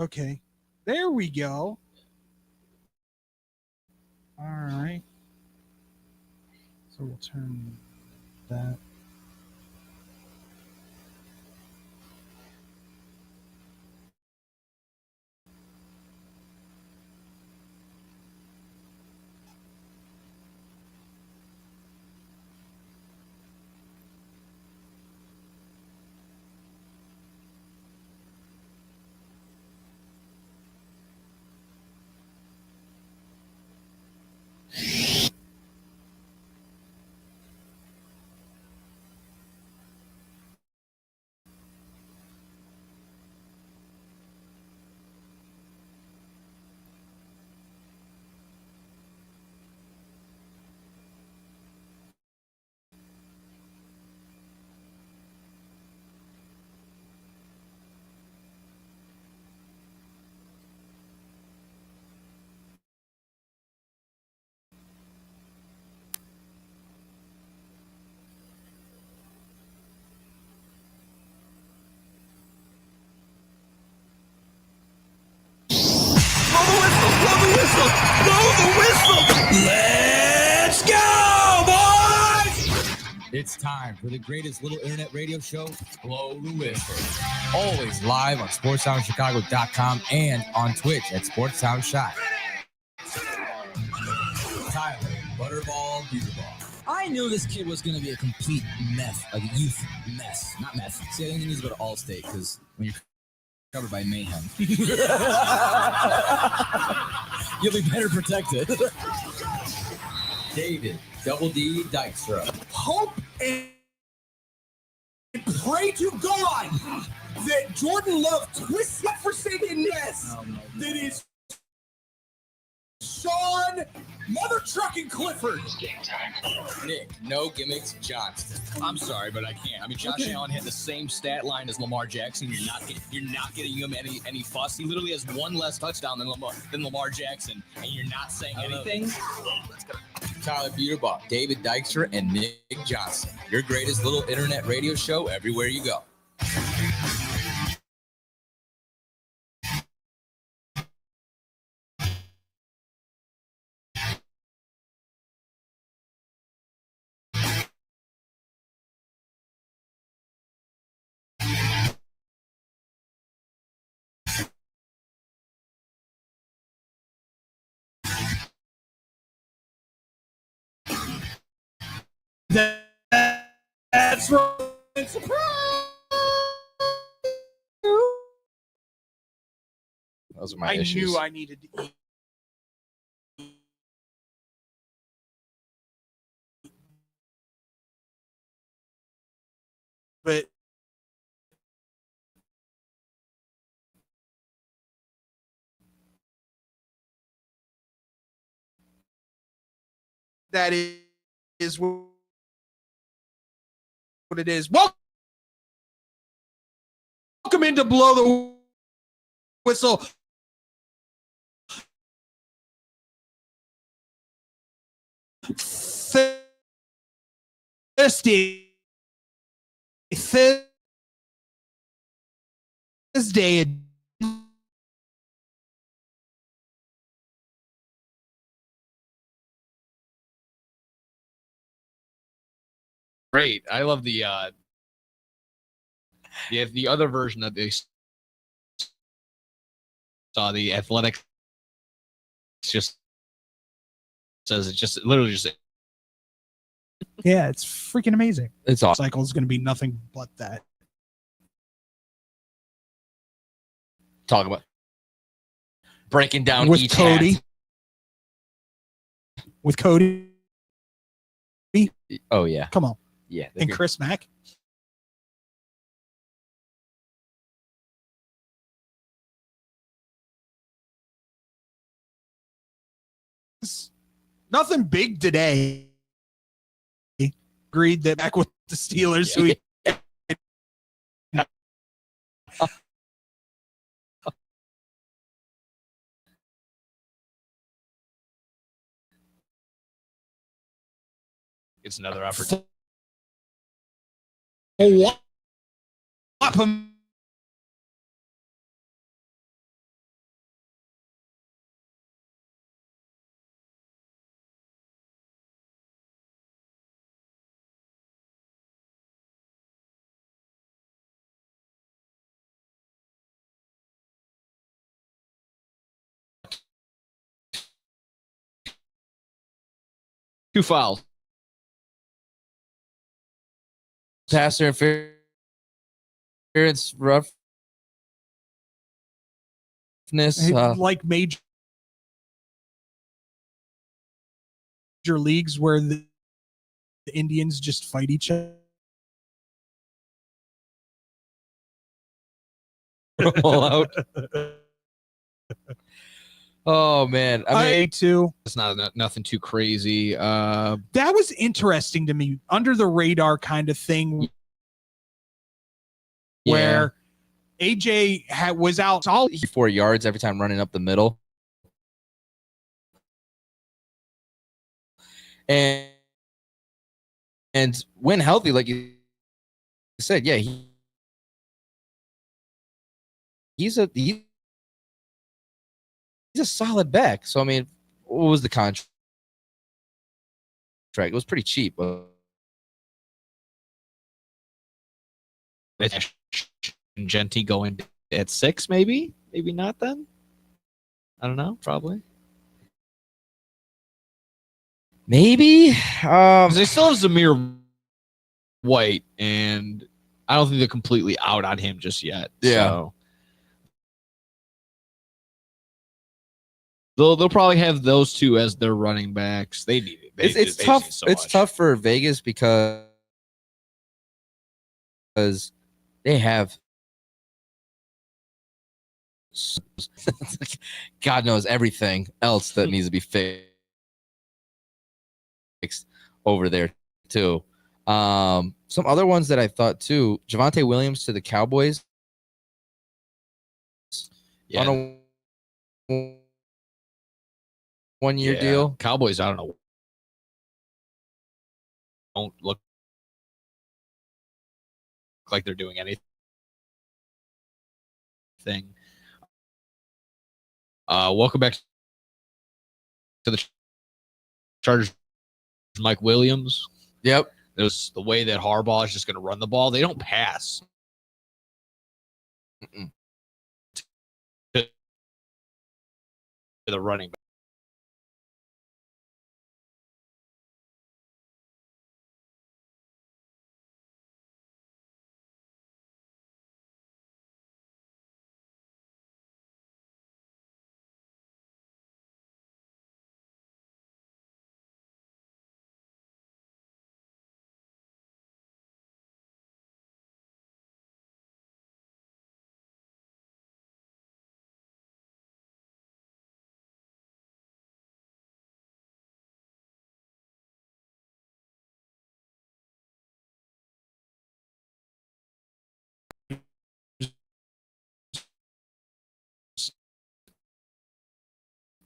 Okay. There we go. All right. So we'll turn that. Let's go, boys! It's time for the greatest little internet radio show, Blow the Whistle. Always live on SportsSoundChicago.com and on Twitch at SportsSoundShot. Tyler, Butterball, Beaterball. I knew this kid was going to be a complete mess, a youth mess. Not mess. See, I think he needs to go to Allstate because when you're covered by mayhem, you'll be better protected. David, Double D Dykstra. Hope and pray to God that Jordan Love twists that forsaken mess that is Sean Mother Trucking Clifford. Nick, no gimmicks, Johnston. I'm sorry, but I can't. I mean, Josh Allen had the same stat line as Lamar Jackson. You're not getting him any fuss. He literally has one less touchdown than Lamar Jackson, and you're not saying anything. Let's go. Tyler Buterbach, David Dykstra, and Nick Johnson. Your greatest little internet radio show everywhere you go. That's right. Those are my I issues. knew I needed to eat. But that is what it is. Welcome into Blow the Whistle. Thursday. Great. I love the other version that they saw. The Athletics just says it just literally just. Yeah, it's freaking amazing. It's awesome. Cycle is going to be nothing but that. Talk about breaking down With each Cody. hat. With Cody. Oh, yeah. Come on. Yeah. And Chris Mack. Nothing big today. Agreed that back with the Steelers. Yeah. It's another opportunity. Whop him 2 fouls. Pass interference, roughness. Like major leagues where the Indians just fight each other. Roll out. Oh man, I mean, too. It's not nothing too crazy. That was interesting to me, under the radar kind of thing, where AJ was out all 4 yards every time running up the middle, and when healthy, like you said, yeah, he's a solid back. So I mean, what was the contract? It was pretty cheap. Genti going at 6, maybe not. Then I don't know. Probably. Maybe. They still have Zamir White, and I don't think they're completely out on him just yet. Yeah. So they'll probably have those two as their running backs. They need it. It's tough. It's tough for Vegas because they have God knows everything else that needs to be fixed over there too. Some other ones that I thought too, Javonte Williams to the Cowboys. Yeah. On a 1-year deal. Cowboys, I don't know. Don't look like they're doing anything. Welcome back to the Chargers. Mike Williams. Yep. It was the way that Harbaugh is just going to run the ball. They don't pass. To the running back.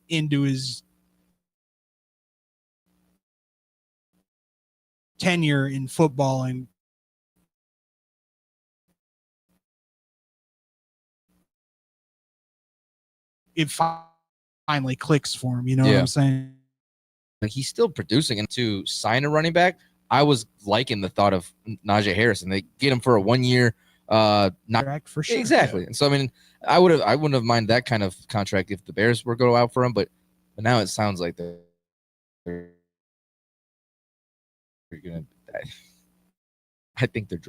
Into his tenure in football, and it finally clicks for him. You know what I'm saying? Like he's still producing, and to sign a running back, I was liking the thought of Najee Harris, and they get him for a 1-year Contract for sure. Exactly. And so I mean, I wouldn't have minded that kind of contract if the Bears were going out for him, but now it sounds like they're gonna. I think they're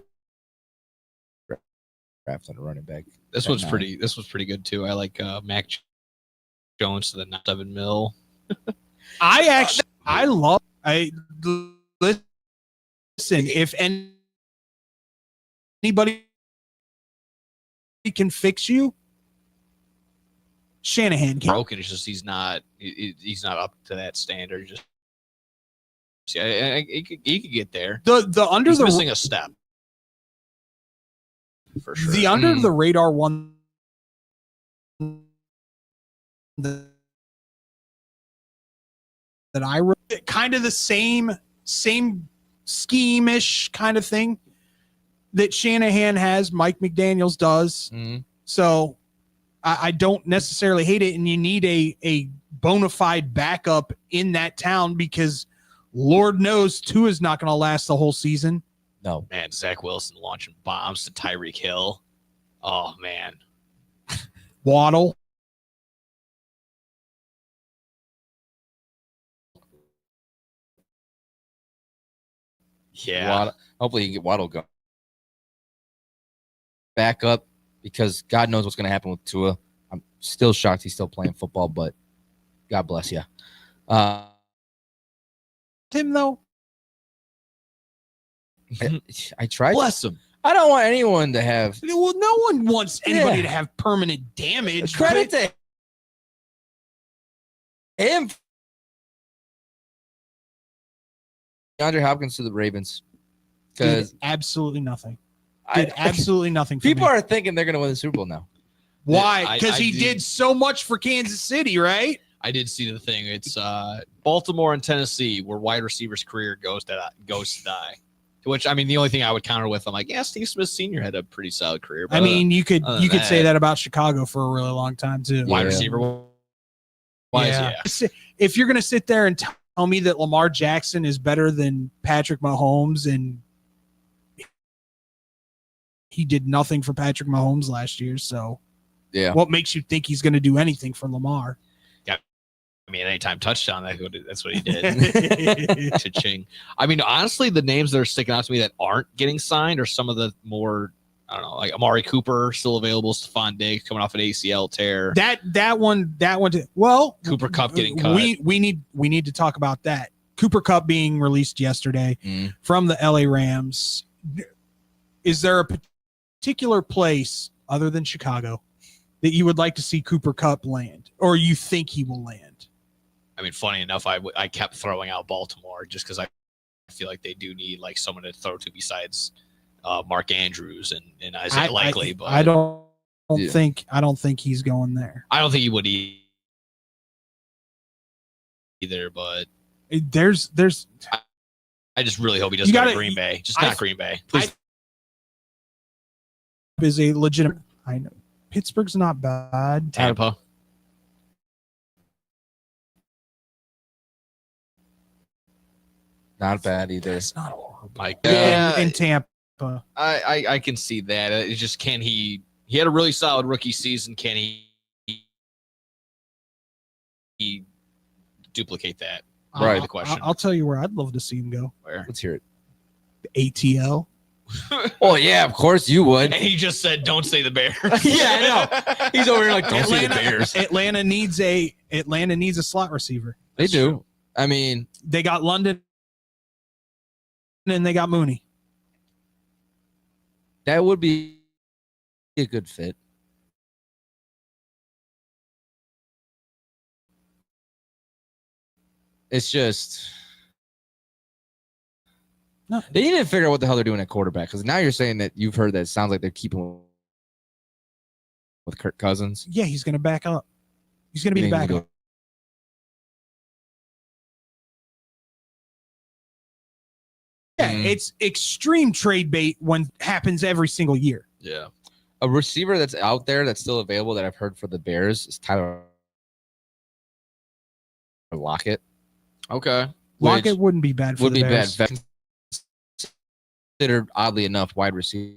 drafting a running back. This was pretty good too. I like Mac Jones to the 7 mil. Listen, if anybody can fix you, Shanahan can. Broken. It's just he's not up to that standard. Just yeah, he could get there. He's missing a step for sure. The under the radar one that I wrote, kind of the same scheme-ish kind of thing that Shanahan has, Mike McDaniels does. Mm-hmm. So I don't necessarily hate it, and you need a bona fide backup in that town because Lord knows Tua's not going to last the whole season. No. Man, Zach Wilson launching bombs to Tyreek Hill. Oh, man. Waddle. Yeah. Waddle, hopefully you can get Waddle go back up because God knows what's going to happen with Tua. I'm still shocked he's still playing football, but God bless you. Tim, though, I tried. Bless him. I don't want anyone to have well, no one wants anybody Yeah. to have permanent damage. credit but- to him. DeAndre Hopkins to the Ravens because did absolutely nothing. Did absolutely nothing. For people me. are thinking they're going to win the Super Bowl now. Why? I- Because I he did- did so much for Kansas City, right? I did see the thing. It's Baltimore and Tennessee, where wide receiver's career goes to die. Which, I mean, the only thing I would counter with, I'm like, yeah, Steve Smith Sr. had a pretty solid career. But I mean, you could other than say that- that about Chicago for a really long time too. wide Yeah. receiver wise, yeah. If you're gonna sit there and tell me that Lamar Jackson is better than Patrick Mahomes and he did nothing for Patrick Mahomes last year, so Yeah. what makes you think he's gonna do anything for Lamar? I mean, anytime touchdown, that's what he did. Cha-ching. I mean, honestly, the names that are sticking out to me that aren't getting signed are some of the more, I don't know, like Amari Cooper still available, Stephon Diggs coming off an ACL tear. That one. Well, Cooper Kupp getting cut. We need to talk about that. Cooper Kupp being released yesterday from the LA Rams. Is there a particular place other than Chicago that you would like to see Cooper Kupp land, or you think he will land? I mean, funny enough, I kept throwing out Baltimore just because I feel like they do need like someone to throw to besides Mark Andrews and Isaiah Likely. But I don't Yeah. think he's going there. I don't think he would either. But There's I just really hope he doesn't You go gotta- to Green Bay. Just I- not Green Bay. Please. is a legitimate. I know Pittsburgh's not bad. Tampa. Not bad either. It's not horrible. Like, in Tampa. I can see that. It's just can he had a really solid rookie season. Can he duplicate that? Right. The question. I'll tell you where I'd love to see him go. Where? Let's hear it. ATL. Oh yeah, of course you would. And he just said, "Don't say the Bears." Yeah, I know. He's over here like, don't say the Bears. Atlanta needs a slot receiver. They do. I mean, They got London and they got Mooney. that would be a good fit. It's just No. they need to figure out what the hell they're doing at quarterback because now you're saying that you've heard that it sounds like they're keeping with Kirk Cousins. Yeah, he's going to back up. He's going to be the backup. Yeah, Mm. it's extreme trade bait when happens every single year. Yeah. A receiver that's out there that's still available that I've heard for the Bears is Tyler Lockett. Okay. Lockett wouldn't be bad for Would the be Bears. bad. Considered oddly enough wide receiver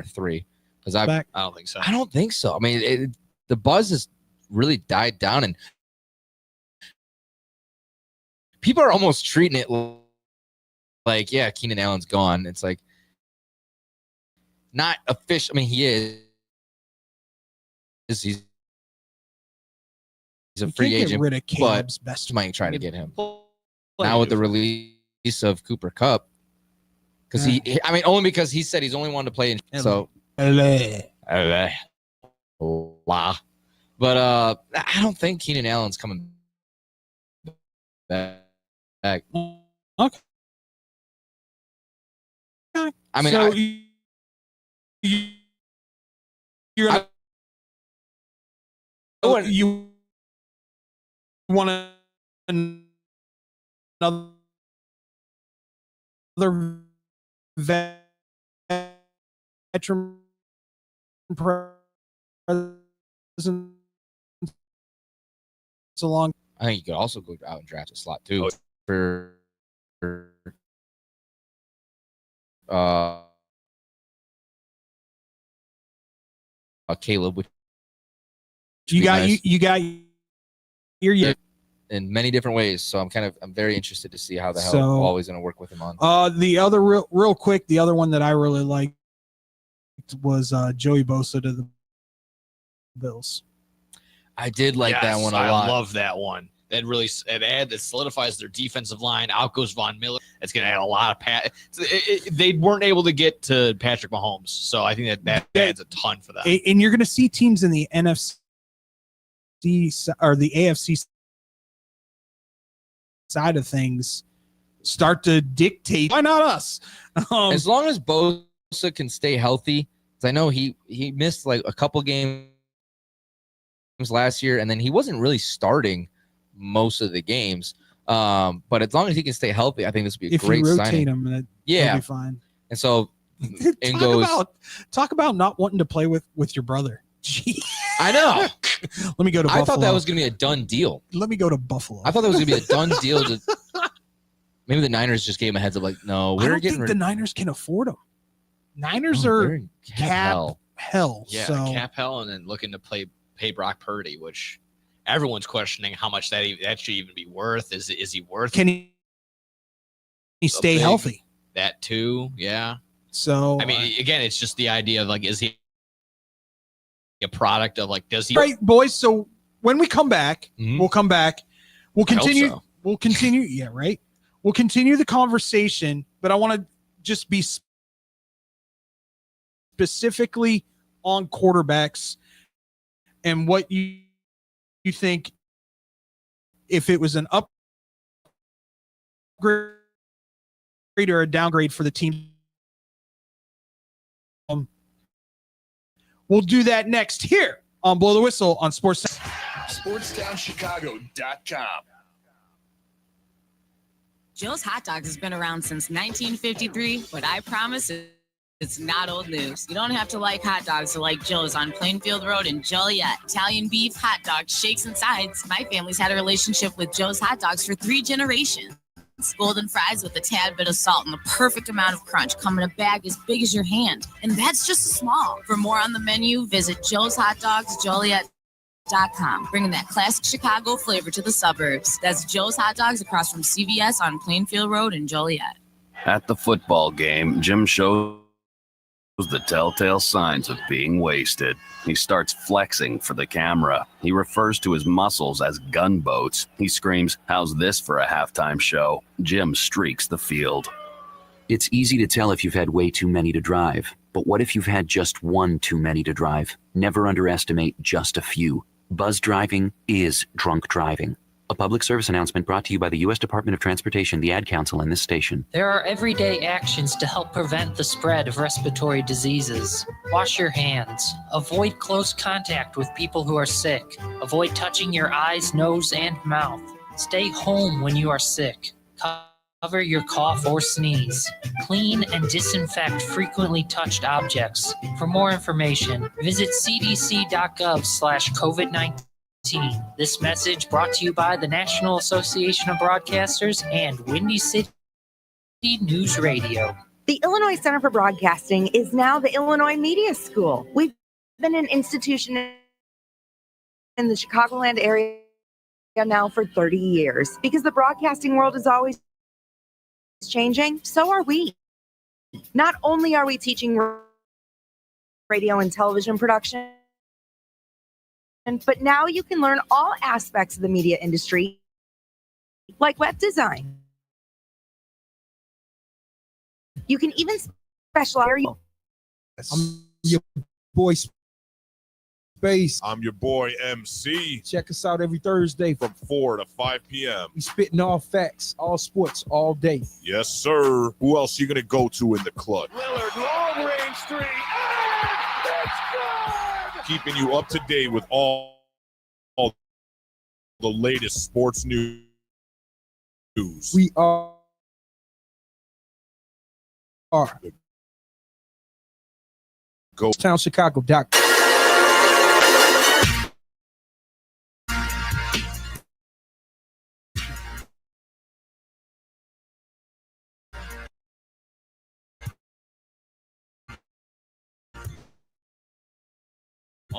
3 because Back. I don't think so. I don't think so. I mean, the buzz has really died down, and people are almost treating it like, yeah, Keenan Allen's gone. It's like not official. I mean, he is. He's a You free can't agent. get rid of Caleb's best. Might try to get him Plenty now with the of- release of Cooper Kupp. Because I mean, only because he said he's only wanted to play in. So, but I don't think Keenan Allen's coming back. Okay. I mean, so I- you're I- wouldn't- you want another veteran presence along. I think you could also go out and draft a slot too for Caleb. Which You be got nice. you got your in many different ways. So I'm very interested to see how the hell always going to work with him on. The other real quick, the other one that I really liked was Joey Bosa to the Bills. I did like that one a lot. I love that one. That really that solidifies their defensive line. Out goes Von Miller. It's going to add a lot of they weren't able to get to Patrick Mahomes, so I think that adds a ton for them. And you're going to see teams in the NFC or the AFC side of things start to dictate. Why not us? As long as Bosa can stay healthy, because I know he missed like a couple games last year, and then he wasn't really starting most of the games. But as long as he can stay healthy, I think this would be a great signing. If you rotate him, that'll be fine. And so talk about not wanting to play with your brother. Jeez. I know. Let me go to Buffalo. I thought that was going to be a done deal. Let me go to Buffalo. I thought that was going to be a done deal. Maybe the Niners just gave him a heads up like, no, I don't think the Niners can afford him. Niners are cap hell. Yeah, so. cap hell, and then looking to pay Brock Purdy, which everyone's questioning how much that should even be worth. Is he worth? Can he stay healthy? That too, yeah. So I mean, again, it's just the idea of like, is he a product of like, does he? Right, boys. So when we come back, we'll come back. We'll continue. So. We'll continue. Yeah, right. We'll continue the conversation, but I want to just be specifically on quarterbacks and what you think if it was an upgrade or a downgrade for the team. We'll do that next here on Blow the Whistle on SportsTownChicago.com. Joe's Hot Dogs has been around since 1953, but I promise it's not old news. You don't have to like hot dogs to like Joe's on Plainfield Road in Joliet. Italian beef, hot dogs, shakes, and sides. My family's had a relationship with Joe's Hot Dogs for 3 generations. Golden fries with a tad bit of salt and the perfect amount of crunch come in a bag as big as your hand. And that's just small. For more on the menu, visit Joe's Hot Dogs, Joliet.com, bringing that classic Chicago flavor to the suburbs. That's Joe's Hot Dogs across from CVS on Plainfield Road in Joliet. At the football game, Jim shows the telltale signs of being wasted. He starts flexing for the camera. He refers to his muscles as gunboats. He screams, "How's this for a halftime show?" Jim streaks the field. It's easy to tell if you've had way too many to drive. But what if you've had just one too many to drive? Never underestimate just a few. Buzz driving is drunk driving. A public service announcement brought to you by the U.S. Department of Transportation, the Ad Council, and this station. There are everyday actions to help prevent the spread of respiratory diseases. Wash your hands. Avoid close contact with people who are sick. Avoid touching your eyes, nose, and mouth. Stay home when you are sick. Cover your cough or sneeze. Clean and disinfect frequently touched objects. For more information, visit cdc.gov/COVID-19. This message brought to you by the National Association of Broadcasters and Windy City News Radio. The Illinois Center for Broadcasting is now the Illinois Media School. We've been an institution in the Chicagoland area now for 30 years. Because the broadcasting world is always changing, so are we. Not only are we teaching radio and television production, but now you can learn all aspects of the media industry, like web design. You can even specialize. I'm your boy Space. I'm your boy MC. Check us out every Thursday from 4 to 5 p.m. We spitting all facts, all sports, all day. Yes, sir. Who else you gonna go to in the club? Lillard, long range three. Keeping you up to date with all the latest sports news. We are GoTownChicago.com.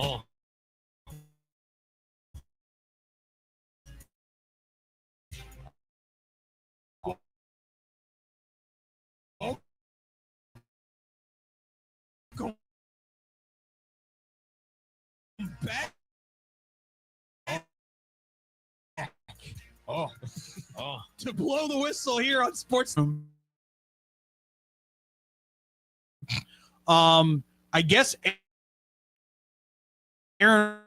Oh. Oh, oh. to blow the whistle here on Sports. I guess Aaron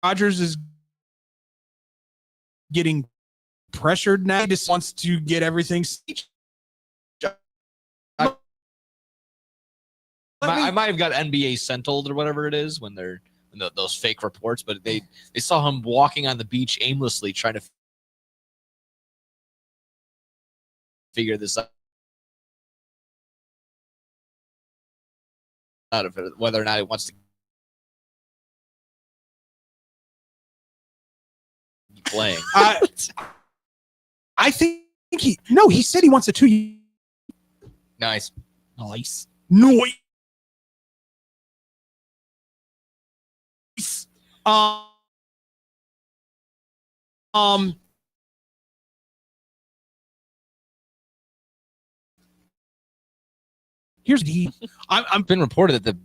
Rodgers is getting pressured now. He just wants to get everything. I might have got NBA Sentineled or whatever it is when those fake reports, but they saw him walking on the beach aimlessly trying to figure this out of it, whether or not it wants to keep playing. I think he said he wants a 2 year. Nice. Nice. Here's the I'm been reported that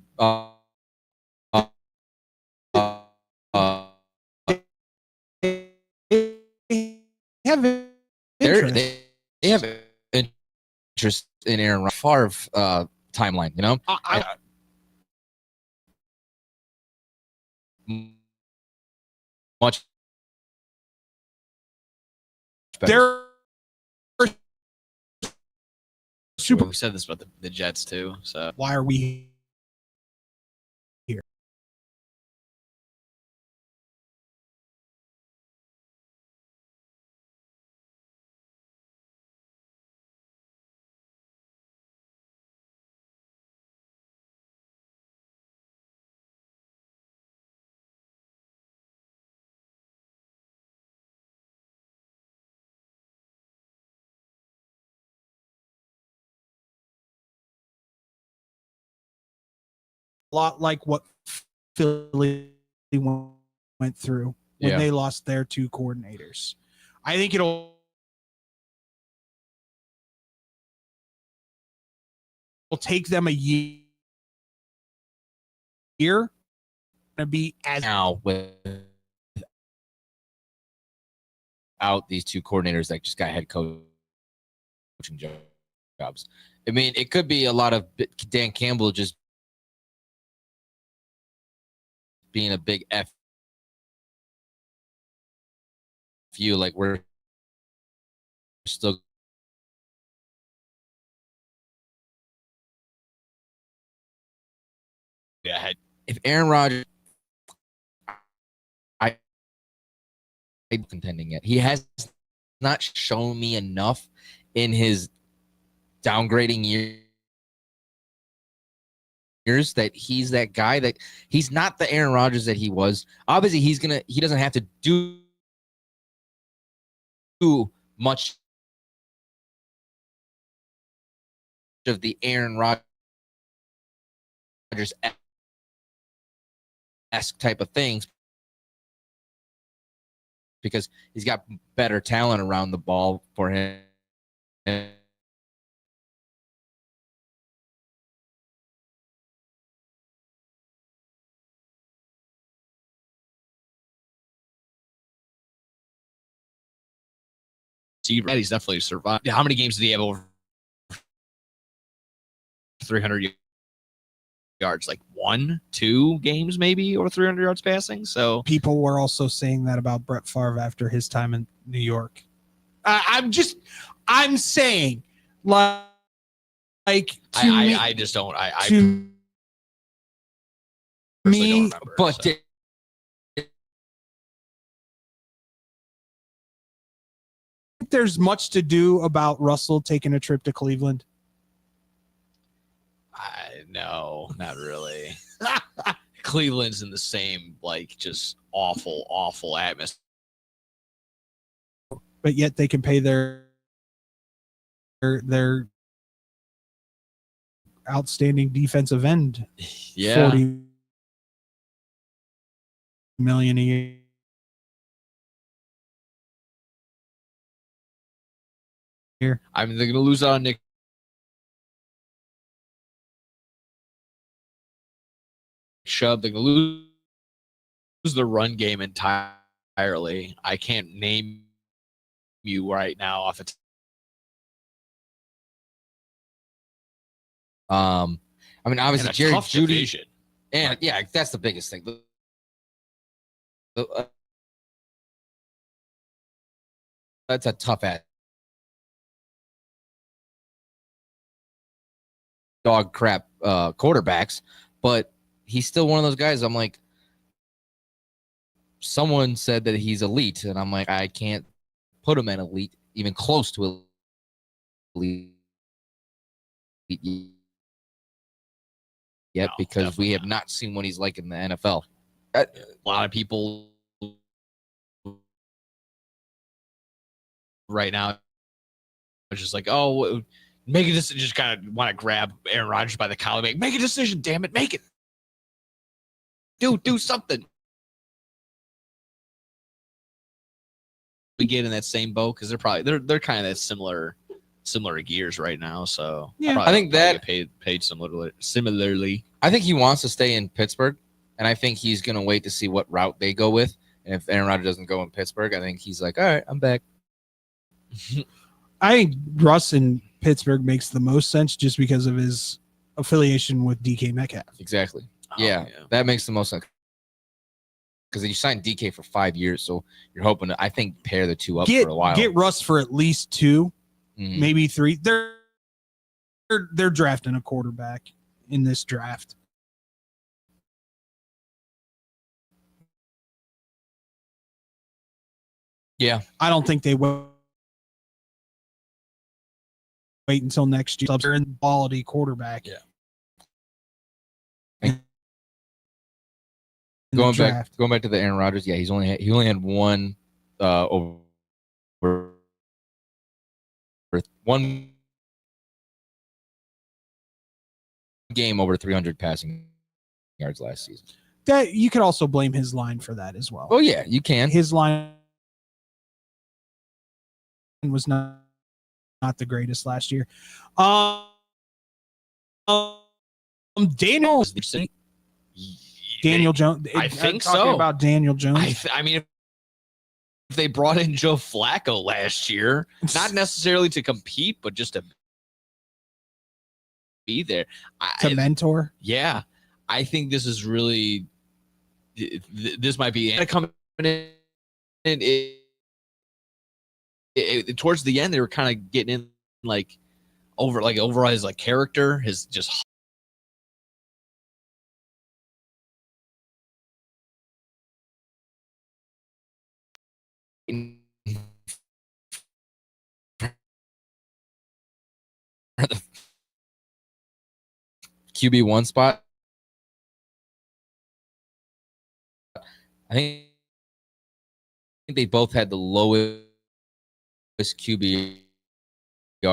they have interest in Aaron Favre timeline. You know, much better. They're super. We said this about the Jets too. So why are we here? A lot like what Philly went through when they lost their 2 coordinators. I think it'll take them a year to be as now without these 2 coordinators that just got head coaching jobs. I mean, it could be a lot of Dan Campbell just being a big F you, like we're still if Aaron Rodgers I contending yet. He has not shown me enough in his downgrading years that he's that guy, that he's not the Aaron Rodgers that he was. Obviously, he doesn't have to do much of the Aaron Rodgers-esque type of things because he's got better talent around the ball for him. He's definitely survived. How many games did he have over 300 yards? Like 1, 2 games maybe over 300 yards passing. So people were also saying that about Brett Favre after his time in New York. I'm saying I just don't. I to me, don't remember, but. So. There's much to do about Russell taking a trip to Cleveland. No, not really. Cleveland's in the same, like, just awful atmosphere. But yet they can pay their outstanding defensive end $40 million a year. I mean, they're going to lose out on Nick Chubb. They're going to the run game entirely. I can't name you right now off the I mean, obviously Jerry Judy, division. and yeah, that's the biggest thing. That's a tough dog crap quarterbacks, but he's still one of those guys. I'm like, someone said that he's elite, and I'm like, I can't put him at elite, even close to elite yet, because we have not seen what he's like in the NFL. A lot of people right now are just like, oh, make a decision. Just kind of want to grab Aaron Rodgers by the collar. Make a decision, damn it, make it. Do something. We get in that same boat because they're kind of that similar gears right now. So yeah, I think that get paid similarly. I think he wants to stay in Pittsburgh, and I think he's gonna wait to see what route they go with. And if Aaron Rodgers doesn't go in Pittsburgh, I think he's like, all right, I'm back. I think Russ in Pittsburgh makes the most sense just because of his affiliation with DK Metcalf. Exactly. Yeah, that makes the most sense. Because you signed DK for 5 years, so you're hoping to, I think, pair the two up for a while. Get Russ for at least 2, maybe 3. They're drafting a quarterback in this draft. Yeah, I don't think they will wait until next year. They're in quality quarterback. Yeah. Going back to the Aaron Rodgers, yeah, he only had one over one game over 300 passing yards last season. That you could also blame his line for that as well. Oh yeah, you can. His line was not the greatest last year. Daniel Jones. I think talking so. About Daniel Jones. I mean, if they brought in Joe Flacco last year, not necessarily to compete, but just to be there, to mentor. Yeah, I think this is really. This might be coming in. Towards the end, they were kind of getting in over his character, his just. QB1 spot. I think they both had the lowest QBR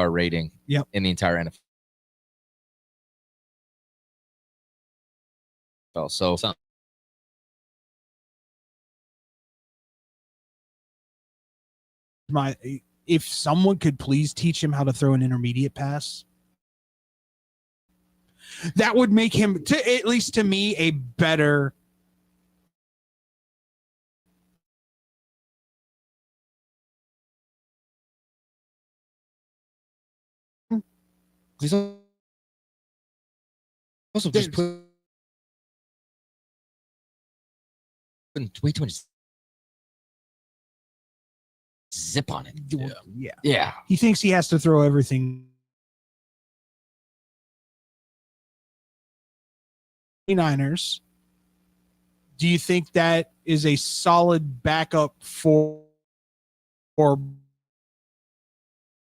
rating in the entire NFL. So if someone could please teach him how to throw an intermediate pass, that would make him, at least to me, a better He's also just putting way too much zip on it. Yeah. He thinks he has to throw everything. 49ers. Do you think that is a solid backup for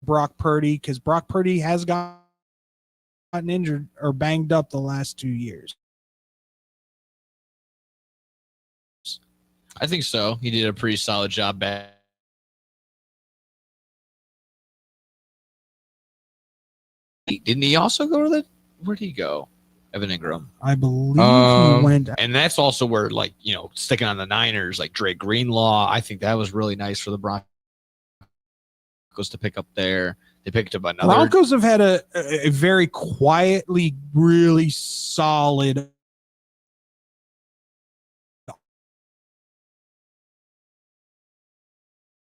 Brock Purdy? Because Brock Purdy has gotten injured or banged up the last 2 years. I think so. He did a pretty solid job back. Didn't he also go to the? Where'd he go? Evan Ingram. I believe he went. And that's also where, sticking on the Niners, like Drake Greenlaw, I think that was really nice for the Broncos to pick up there. They picked up another. Broncos have had a very quietly, really solid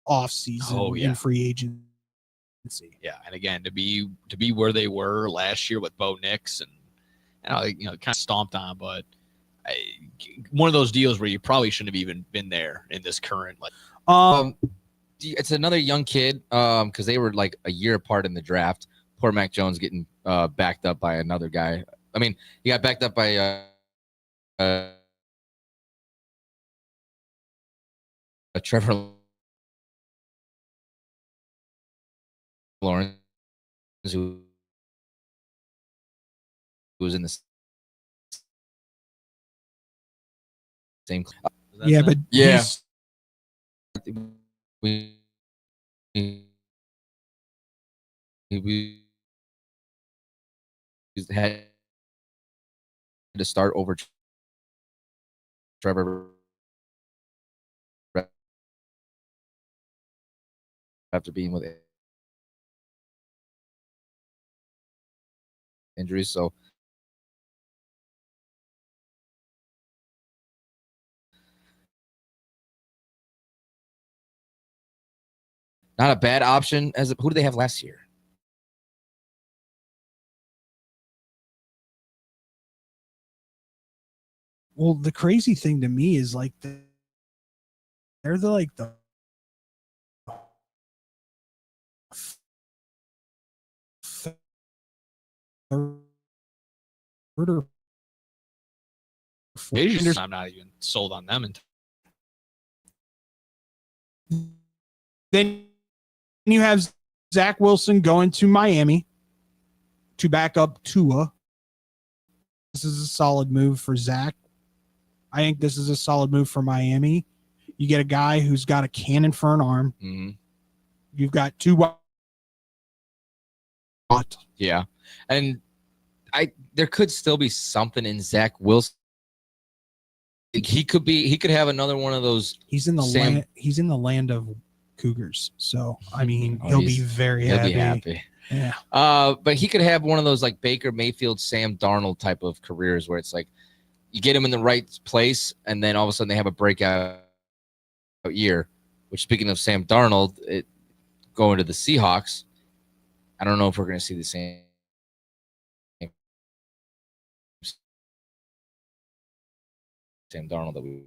offseason in free agency. Yeah, and again, to be where they were last year with Bo Nix and kind of stomped on, but one of those deals where you probably shouldn't have even been there in this current. It's another young kid because they were like a year apart in the draft. Poor Mac Jones getting backed up by another guy. I mean, he got backed up by Trevor Lawrence, who was in the same. Yeah, but yeah, we had to start over Trevor after being with injuries. So not a bad option. Who did they have last year? Well, the crazy thing to me is like they're the third or fourth. I'm not even sold on them. Then you have Zach Wilson going to Miami to back up Tua. This is a solid move for Zach. I think this is a solid move for Miami. You get a guy who's got a cannon for an arm. Mm-hmm. You've got two. Yeah, and there could still be something in Zach Wilson. He could have another one of those. He's in the land of Cougars, so I mean he'll be very happy. Yeah. But he could have one of those like Baker Mayfield, Sam Darnold type of careers where it's like you get him in the right place, and then all of a sudden they have a breakout year. Which, speaking of Sam Darnold, going to the Seahawks, I don't know if we're going to see the same. Sam Darnold that we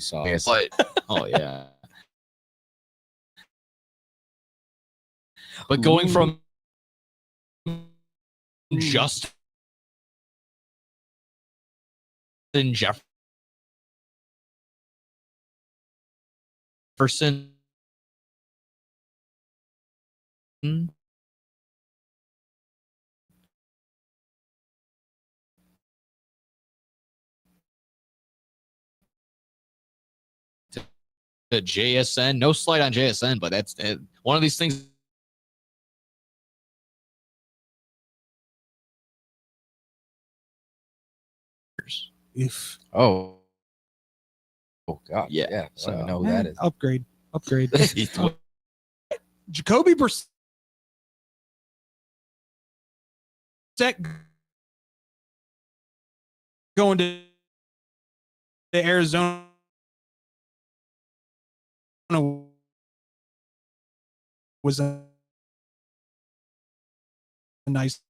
saw. Oh yeah. But going from Justin Jefferson to JSN, no slight on JSN, but that's one of these things. Oh God, yeah. I don't even know who that is. Upgrade. Jacoby Brissett going to Arizona was a nice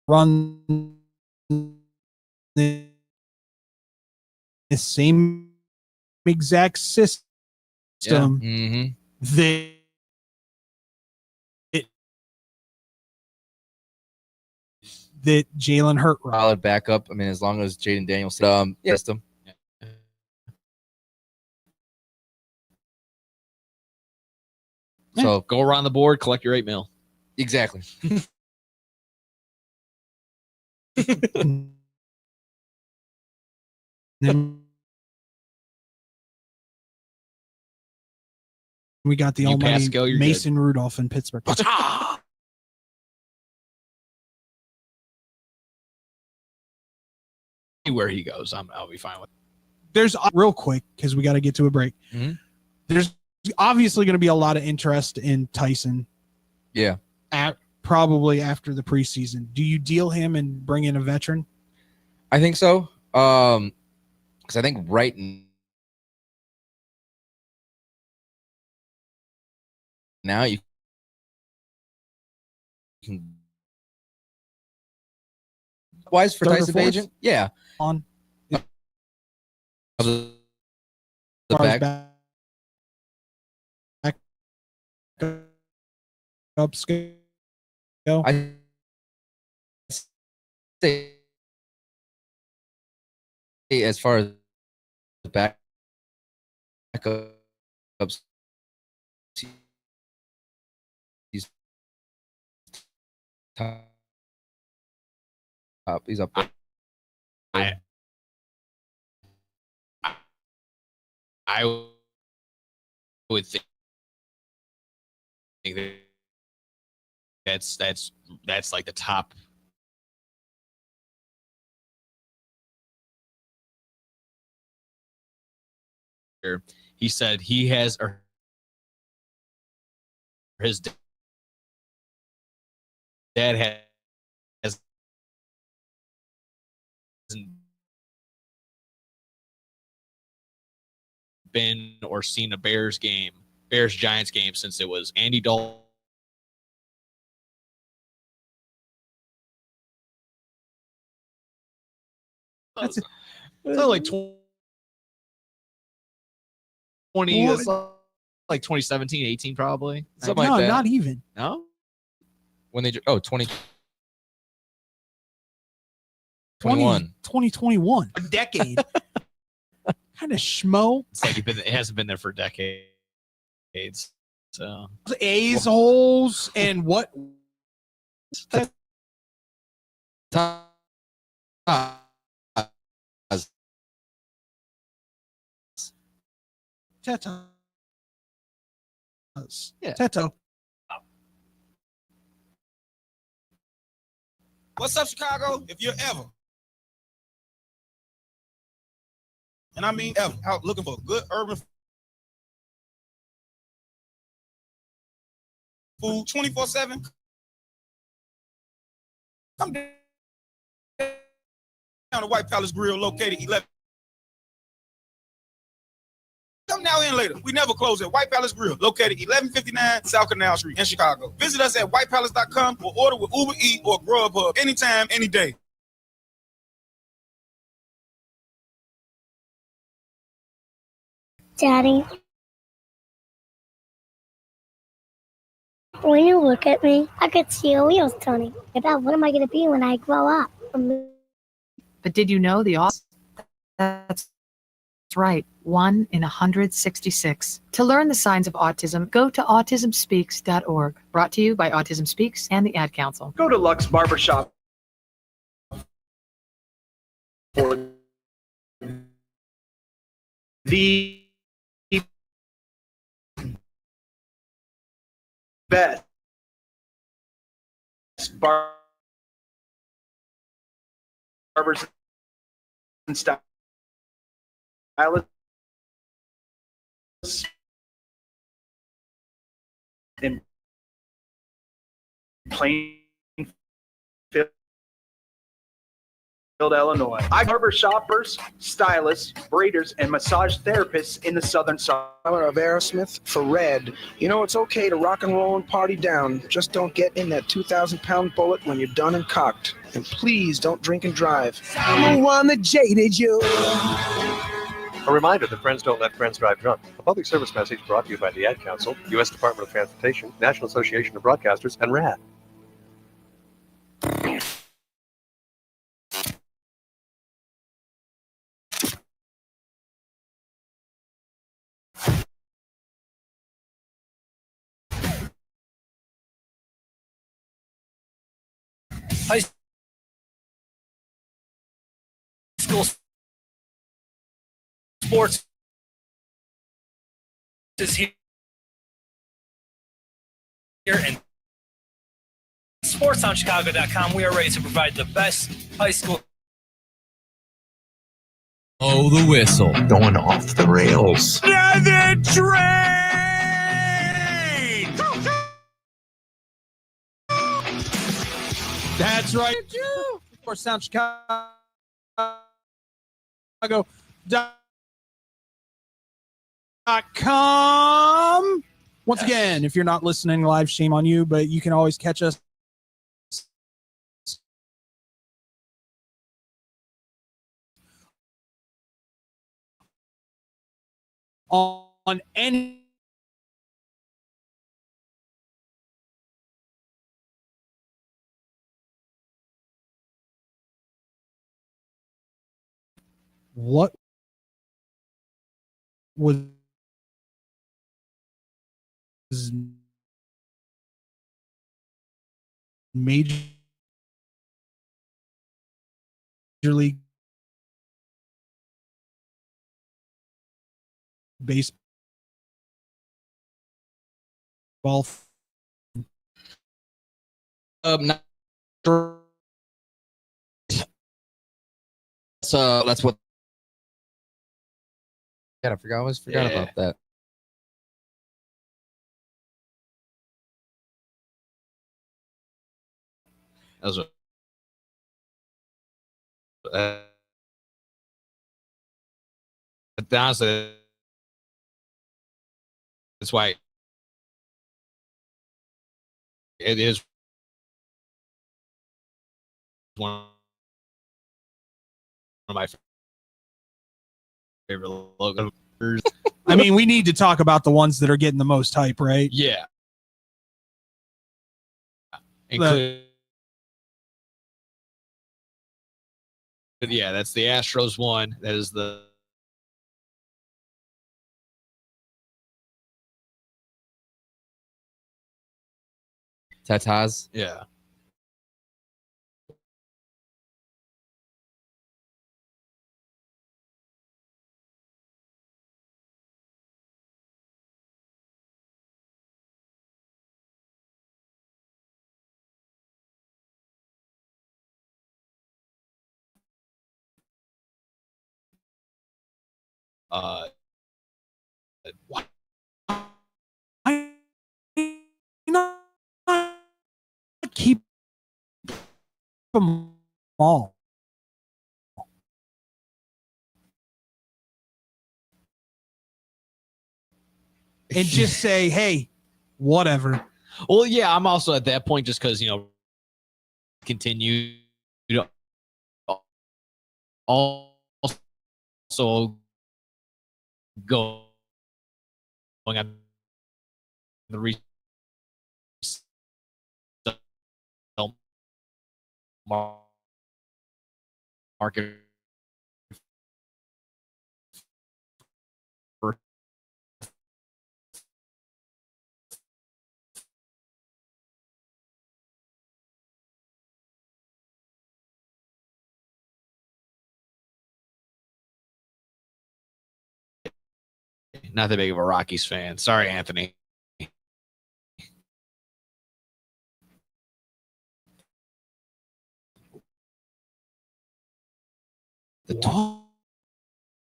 run the same exact system that Jalen Hurt solid backup. I mean, as long as Jaden Daniels system. So go around the board, collect your 8 mil. Exactly. Then we got the almighty Mason Rudolph in Pittsburgh. Where he goes, I'll be fine with it. There's real quick because we got to get to a break. Mm-hmm. There's obviously going to be a lot of interest in Tyson. Yeah. Probably after the preseason. Do you deal him and bring in a veteran? I think so. Because I think right now you can wise for Tyson Bagent. Yeah. On the back up scale. I say as far as the backups, he's top. He's up there. I would think that's like the top. He said he has, or his dad has been or seen a Bears Giants game since it was Andy Dalton. That's like 20, that's like 2017, 18 probably. Something like that. Not even. No? When they 2021. A decade. Kind of schmo. It's like it hasn't been there for decades. So A's holes and what? Tetas. Yeah. Teto. What's up, Chicago? If you're ever, and I mean ever, out looking for good urban food 24/7, come down to White Palace Grill, located 11. Come now in later. We never close at White Palace Grill, located 1159 South Canal Street in Chicago. Visit us at whitepalace.com or order with Uber Eats or Grubhub anytime, any day. Daddy, when you look at me, I could see your wheels turning. About what am I going to be when I grow up? But did you know that's right, 1 in 166. To learn the signs of autism, go to autismspeaks.org. Brought to you by Autism Speaks and the Ad Council. Go to Lux Barbershop for the best barbers and stylists in Plainfield, Illinois. I barber shoppers, stylists, braiders, and massage therapists in the southern side. Tyler of Aerosmith for Red. You know, it's okay to rock and roll and party down. Just don't get in that 2,000-pound bullet when you're done and cocked. And please don't drink and drive. I'm the one that jaded you. A reminder that friends don't let friends drive drunk. A public service message brought to you by the Ad Council, U.S. Department of Transportation, National Association of Broadcasters, and RAD. High school sports is here and sportstownchicago.com. We are ready to provide the best high school. Oh, the whistle. Going off the rails. Another train! That's right. For Sound Chicago.com. Once again, if you're not listening live, shame on you, but you can always catch us on any what was Major League Baseball Not sure. That's what. Yeah, I always forgot about that. That was honestly, that's why it is one of my favorite logos. I mean, we need to talk about the ones that are getting the most hype, right? Yeah. But yeah, that's the Astros one. That is the Tatas. yeah. Why not keep them all? And just say, hey, whatever. Well, yeah, I'm also at that point just because, continue to also going on the resale market for not that big of a Rockies fan. Sorry, Anthony.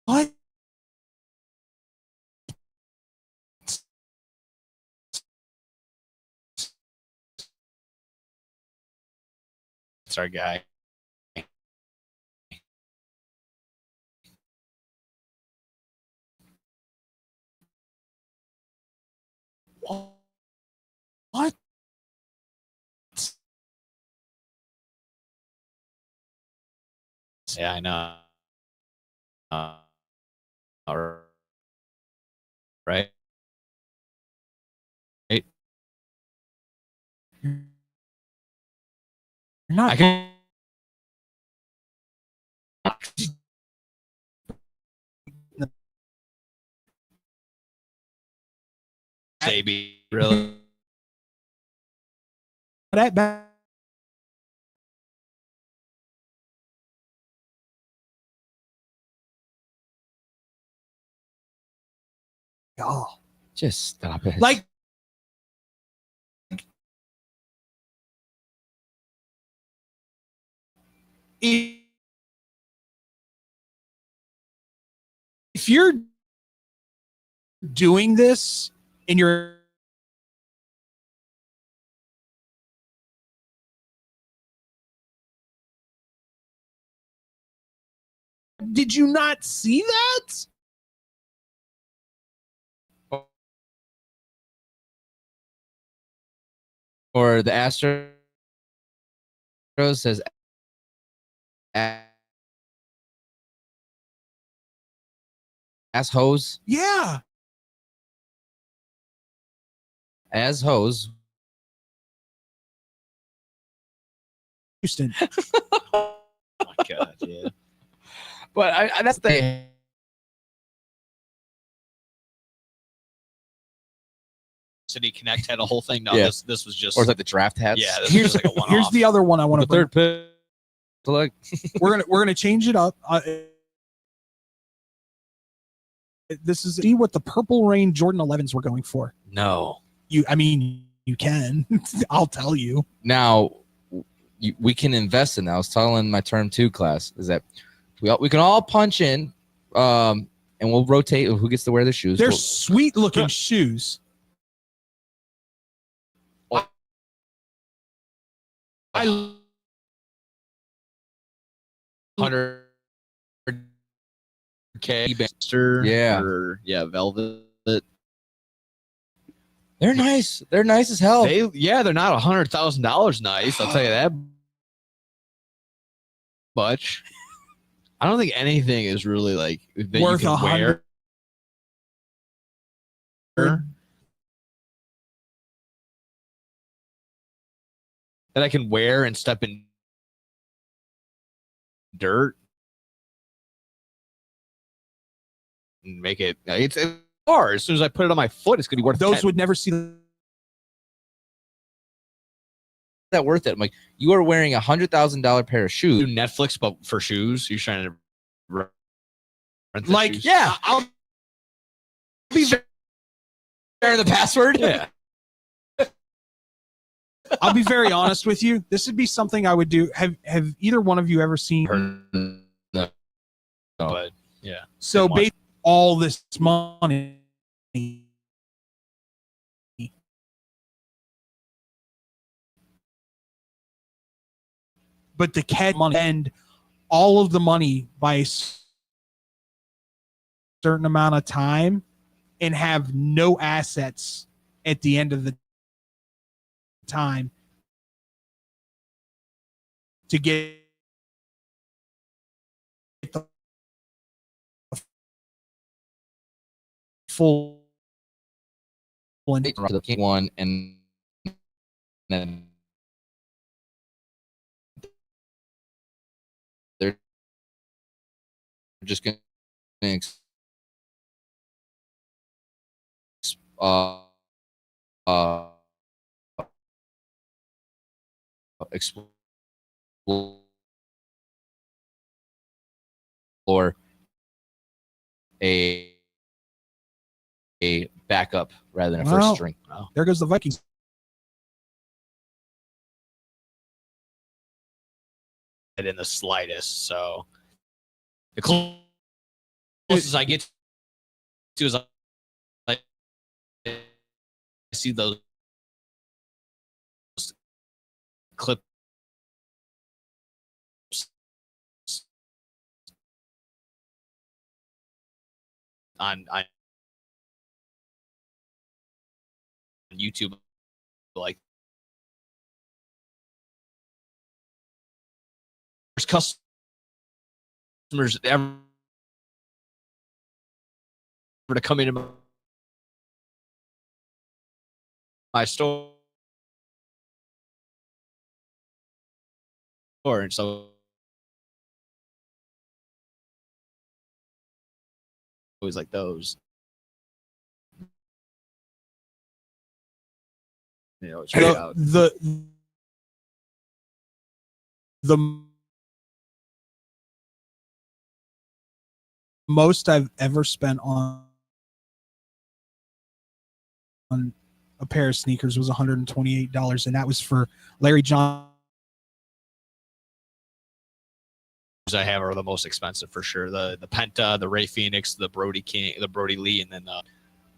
What? It's our guy. What? Yeah, I know. All right. Right. You're not. I can. Maybe really. That bad. Oh, just stop it. Like, if you're doing this and you're Did you not see that? Or the Astros says ass hose. Yeah. As hose. Houston. Oh my God, yeah. But that's the City Connect had a whole thing. No, Yeah. this was just. or is that the draft hats? Yeah, this was just like a one-off. Here's the other one I want to the third pick. Like we're gonna change it up. This is see what the Purple Rain Jordan 11s were going for. no. You can. I'll tell you. Now we can invest in that. I was telling my term 2 class is that we can all punch in, and we'll rotate who gets to wear the shoes. They're sweet looking shoes. I 100K Yeah. or velvet. They're nice. They're nice as hell. They're not $100,000 nice. I'll tell you that much. I don't think anything is really like that worth you can wear. That I can wear and step in dirt and make it. It's hard. As soon as I put it on my foot, it's gonna be worth. Those 10. would never see that worth it. I'm like, you are wearing $100,000 pair of shoes. Do Netflix, but for shoes. You're trying to rent the like shoes? yeah. I'll be Share the password. Yeah. I'll be very honest with you. This would be something I would do. Have either one of you ever seen? No. But yeah. So based all this money, but the cat money and all of the money by a certain amount of time and have no assets at the end of the time to get the full To the king one and then they're just going to explore a backup rather than a first string. Wow. There goes the Vikings. In the slightest. So the closest I get to is I see those clips on YouTube, like there's customers ever to come into my store, and so always like those. You know, it's right out. The most I've ever spent on a pair of sneakers was $128, and that was for Larry Johnson. I have are the most expensive for sure. The Penta, the Ray Phoenix, the Brody King, the Brody Lee, and then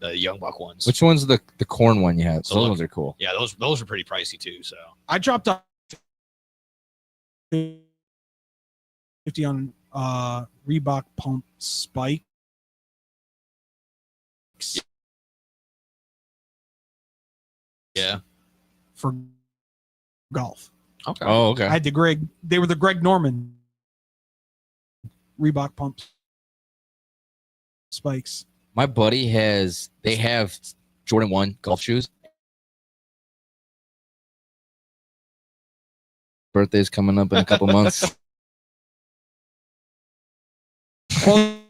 the Young Buck ones. Which one's the corn one you had? So Those ones are cool. Yeah, those are pretty pricey too. So I dropped off 50 on Reebok pump spikes. Yeah. For golf. Okay. Oh, okay. I had they were the Greg Norman Reebok pump spikes. My buddy they have Jordan 1 golf shoes. Birthday's coming up in a couple months. Well,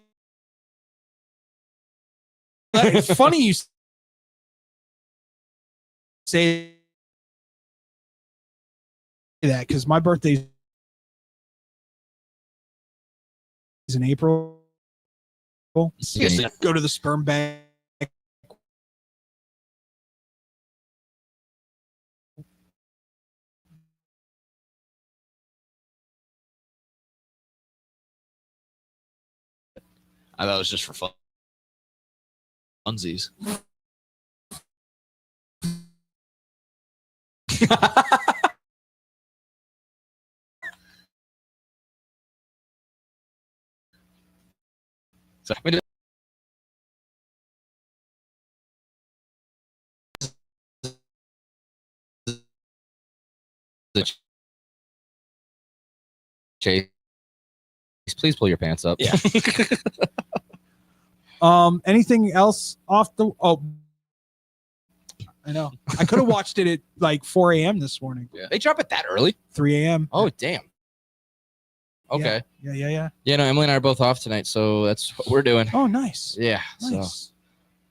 it's funny you say that because my birthday is in April. Go to the sperm bank. I thought it was just for funsies. So, Chase, please pull your pants up. Yeah. Anything else off the? Oh, I know. I could have watched it at like 4 a.m. this morning. Yeah. They drop it that early? 3 a.m. Oh, damn. Okay. Yeah. Yeah, no, Emily and I are both off tonight, so that's what we're doing. Oh, nice. Yeah. Nice.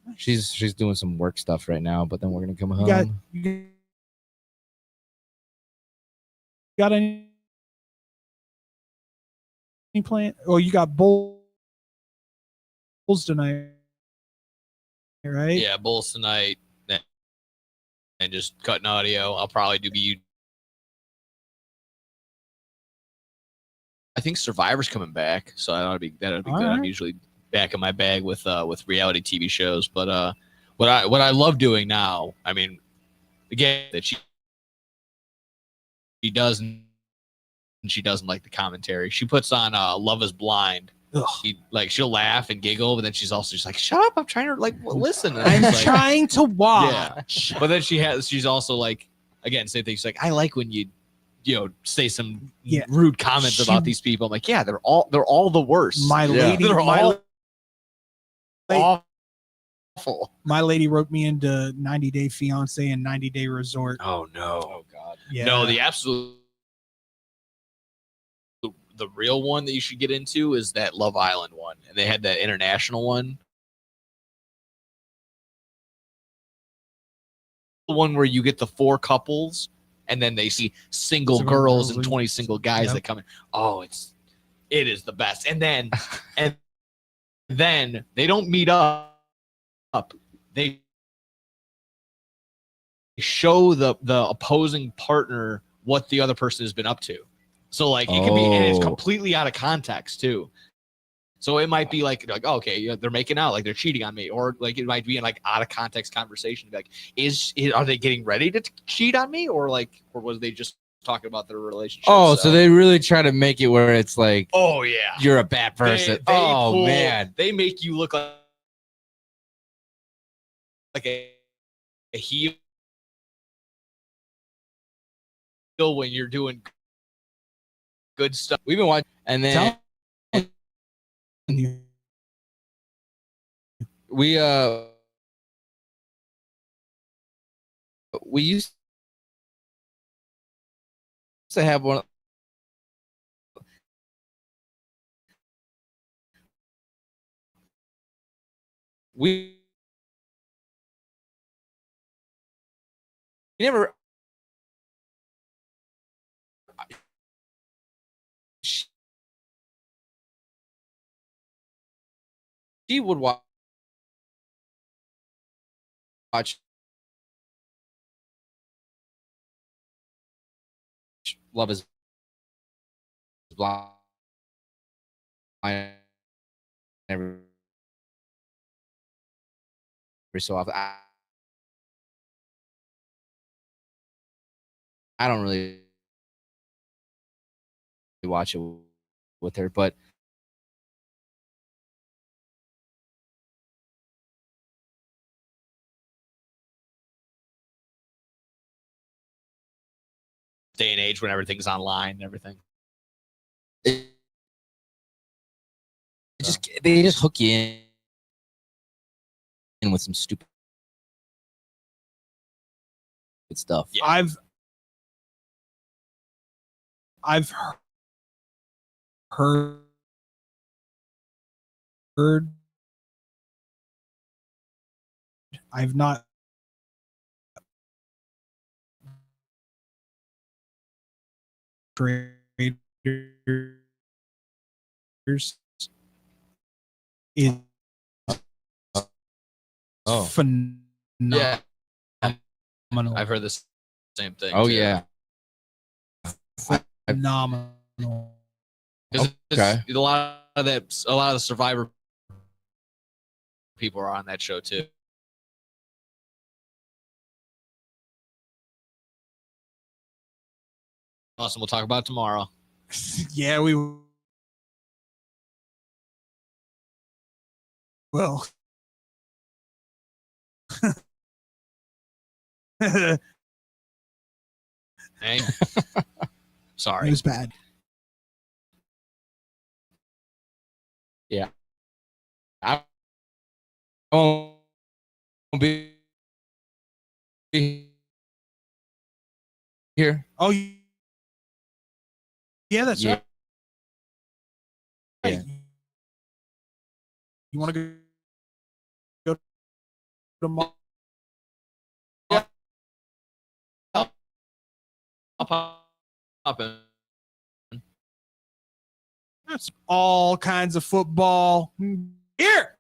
So she's doing some work stuff right now, but then we're gonna come home. You got any plan? Oh, you got Bulls tonight, right? Yeah, Bulls tonight. And just cutting audio. I'll probably do I think Survivor's coming back, so that'll be good. All I'm right. usually back in my bag with reality TV shows, but what I love doing now, I mean, again, that she doesn't like the commentary. She puts on Love Is Blind. She'll laugh and giggle, but then she's also just like, "Shut up! I'm trying to listen." And I'm it's like, trying to watch. yeah. But then she's also like, again, same thing. She's like, "I like when you say some rude comments about these people." I'm like, "Yeah, they're all the worst." My lady, they're all awful. My lady wrote me into 90 Day Fiance and 90 Day Resort. Oh no! Oh god! Yeah. No, the absolute. The real one that you should get into is that Love Island one, and they had that international one. The one where you get the 4 couples, and then they see single girls and 20 single guys that come in. Oh, it is the best. And then they don't meet up. They show the opposing partner what the other person has been up to. So like it can be, and it's completely out of context too. So it might be like oh, okay, they're making out, like they're cheating on me, or like it might be in like out of context conversation. Like, are they getting ready to cheat on me, or was they just talking about their relationship? So they really try to make it where it's like, oh yeah, you're a bad person. Man, they make you look like a heel when you're doing good stuff. We've been watching, and then we used to have one. We never. She would watch Love Is Blind every so often. I don't really watch it with her, but day and age when everything's online and everything. They just hook you in with some stupid stuff. Yeah. I've heard I've not traders is phenomenal. Yeah. I've heard the same thing. Oh too. yeah. Phenomenal. Because Okay. a lot of the Survivor people are on that show too. Awesome. We'll talk about it tomorrow. Yeah, we will. Hey. Sorry. It was bad. Yeah. I won't be here. Oh, yeah, that's Yeah. right. Yeah. You want to go tomorrow? I'll pop in. That's all kinds of football. Here.